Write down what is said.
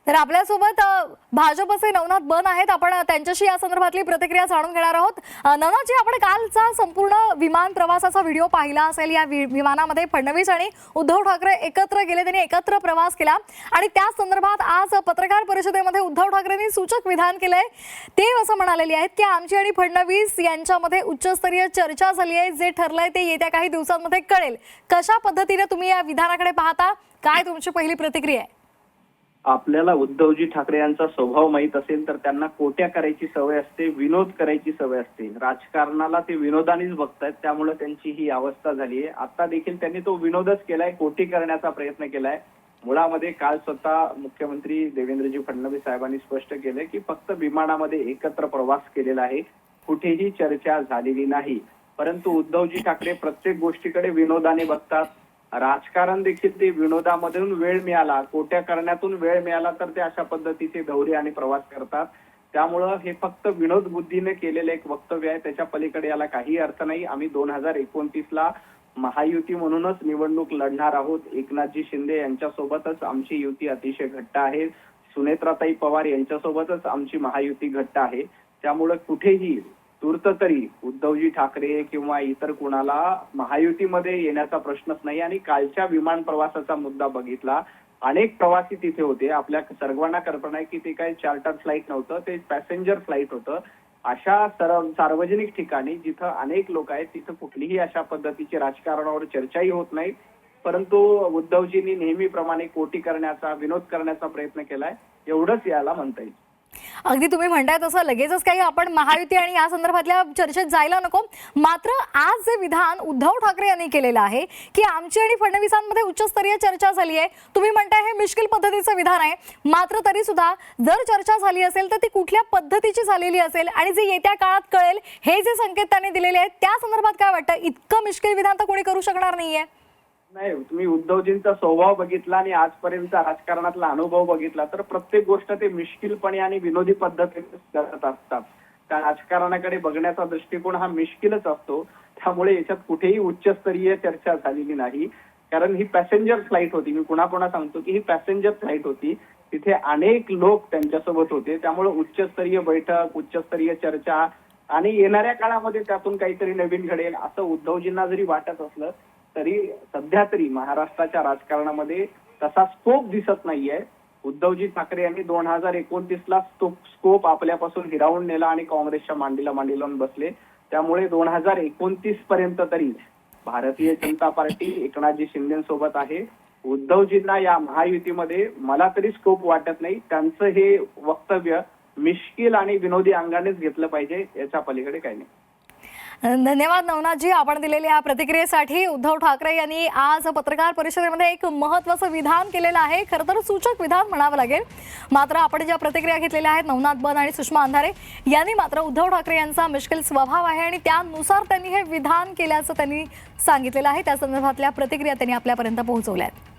तर आपल्यासोबत भाजपचे नवनाथ बन आहेत. आपण त्यांच्याशी या संदर्भातली प्रतिक्रिया जाणून घेणार आहोत. नवनाथजी, आपण कालचा संपूर्ण विमान प्रवासाचा व्हिडिओ पाहिला असेल. या विमानामध्ये फडणवीस आणि उद्धव ठाकरे एकत्र गेले, त्यांनी एकत्र प्रवास केला आणि त्या संदर्भात आज पत्रकार परिषदेमध्ये उद्धव ठाकरेंनी सूचक विधान केलंय. ते असं म्हणालेले आहेत की आमची आणि फडणवीस यांच्यामध्ये उच्चस्तरीय चर्चा झाली आहे. जे ठरलंय ते येत्या काही दिवसांमध्ये कळेल. कशा पद्धतीने तुम्ही या विधानाकडे पाहता? काय तुमची पहिली प्रतिक्रिया आहे? आपल्याला उद्धवजी ठाकरे यांचा स्वभाव माहित असेल तर त्यांना कोट्या करायची सवय असते, विनोद करायची सवय असते. राजकारणाला ते विनोदानेच बघतायत, त्यामुळे त्यांची ही अवस्था झाली आहे. आता देखील त्यांनी तो विनोदच केलाय, कोटी करण्याचा प्रयत्न केलाय. मुळामध्ये काल स्वतः मुख्यमंत्री देवेंद्रजी फडणवीस साहेबांनी स्पष्ट केलंय की फक्त विमानामध्ये एकत्र प्रवास केलेला आहे, कुठेही चर्चा झालेली नाही. परंतु उद्धवजी ठाकरे प्रत्येक गोष्टीकडे विनोदाने बघतात. राजकारण देखील ते विनोदामधून वेळ मिळाला, कोट्या करण्यातून वेळ मिळाला तर ते अशा पद्धतीचे दौरे आणि प्रवास करतात. त्यामुळं हे फक्त विनोद बुद्धीने केलेलं एक वक्तव्य आहे. त्याच्या पलीकडे याला काही अर्थ नाही. आम्ही 2029ला महायुती म्हणूनच निवडणूक लढणार आहोत. एकनाथजी शिंदे यांच्यासोबतच आमची युती अतिशय घट्ट आहे. सुनेत्राताई पवार यांच्यासोबतच आमची महायुती घट्ट आहे. त्यामुळे कुठेही तूर्त तरी उद्धवजी ठाकरे किंवा इतर कुणाला महायुतीमध्ये येण्याचा प्रश्नच नाही. आणि कालच्या विमान प्रवासाचा मुद्दा बघितला, अनेक प्रवासी तिथे होते. आपल्या सर्वांना कल्पना आहे की ते काही चार्टर्ड फ्लाईट नव्हतं, ते पॅसेंजर फ्लाईट होतं. अशा सार्वजनिक ठिकाणी जिथं अनेक लोक आहेत तिथं कुठलीही अशा पद्धतीची राजकारणावर चर्चाही होत नाही. परंतु उद्धवजींनी नेहमीप्रमाणे कोटी करण्याचा, विनोद करण्याचा प्रयत्न केलाय, एवढंच याला म्हणता येईल. अगदी तुम्ही म्हणताय तसं लगेचच काही आपण महायुती आणि या संदर्भातल्या चर्चेत जायला नको. मात्र आज जे विधान उद्धव ठाकरे यांनी केलेलं आहे की आमची आणि फडणवीसांमध्ये उच्चस्तरीय चर्चा झाली आहे, तुम्ही म्हणताय हे मिश्किल पद्धतीचं विधान आहे. मात्र तरी सुद्धा जर चर्चा झाली असेल तर ती कुठल्या पद्धतीची झालेली असेल आणि जे येत्या काळात कळेल, हे जे संकेत त्यांनी दिलेले आहेत त्या संदर्भात काय वाटतं? इतकं मिश्किल विधान तर कोणी करू शकणार नाहीये. नाही, तुम्ही उद्धवजींचा स्वभाव बघितला आणि आजपर्यंतचा राजकारणातला अनुभव बघितला तर प्रत्येक गोष्ट ते मिश्किलपणे आणि विनोदी पद्धतीने करत असतात. त्या राजकारणाकडे बघण्याचा दृष्टिकोन हा मिश्किलच असतो. त्यामुळे याच्यात कुठेही उच्चस्तरीय चर्चा झालेली नाही. कारण ही पॅसेंजर फ्लाईट होती. मी पुन्हा पुन्हा सांगतो की ही पॅसेंजर फ्लाईट होती. तिथे अनेक लोक त्यांच्यासोबत होते. त्यामुळे उच्चस्तरीय बैठक, उच्चस्तरीय चर्चा आणि येणाऱ्या काळामध्ये त्यातून काहीतरी नवीन घडेल असं उद्धवजींना जरी वाटत असलं तरी सध्या तरी महाराष्ट्राच्या राजकारणामध्ये तसा स्कोप दिसत नाहीये. उद्धवजी ठाकरे यांनी 2029ला स्कोप आपल्यापासून हिरावून नेला आणि काँग्रेसच्या मांडीला मांडी लावून बसले. त्यामुळे 2029 पर्यंत तरी भारतीय जनता पार्टी एकनाथजी शिंदेसोबत आहे. उद्धवजींना या महायुतीमध्ये मला तरी स्कोप वाटत नाही. त्यांचं हे वक्तव्य मिश्किल आणि विनोदी अंगानेच घेतलं पाहिजे, याच्या पलीकडे काही नाही. धन्यवाद नवनाथजी, आपण दिलेल्या प्रतिक्रियेसाठी. उद्धव ठाकरे यांनी आज पत्रकार परिषदेमध्ये एक महत्त्वाचं विधान केलेलं आहे, खरं तर सूचक विधान म्हणावं लागेल. मात्र आपण ज्या प्रतिक्रिया घेतलेल्या आहेत नवनाथ बन आणि सुषमा अंधारे यांनी, मात्र उद्धव ठाकरे यांचा मिश्किल स्वभाव आहे आणि त्यानुसार त्यांनी हे विधान केल्याचं त्यांनी सांगितलेलं आहे. त्या संदर्भातल्या प्रतिक्रिया त्यांनी आपल्यापर्यंत पोहोचवल्या आहेत.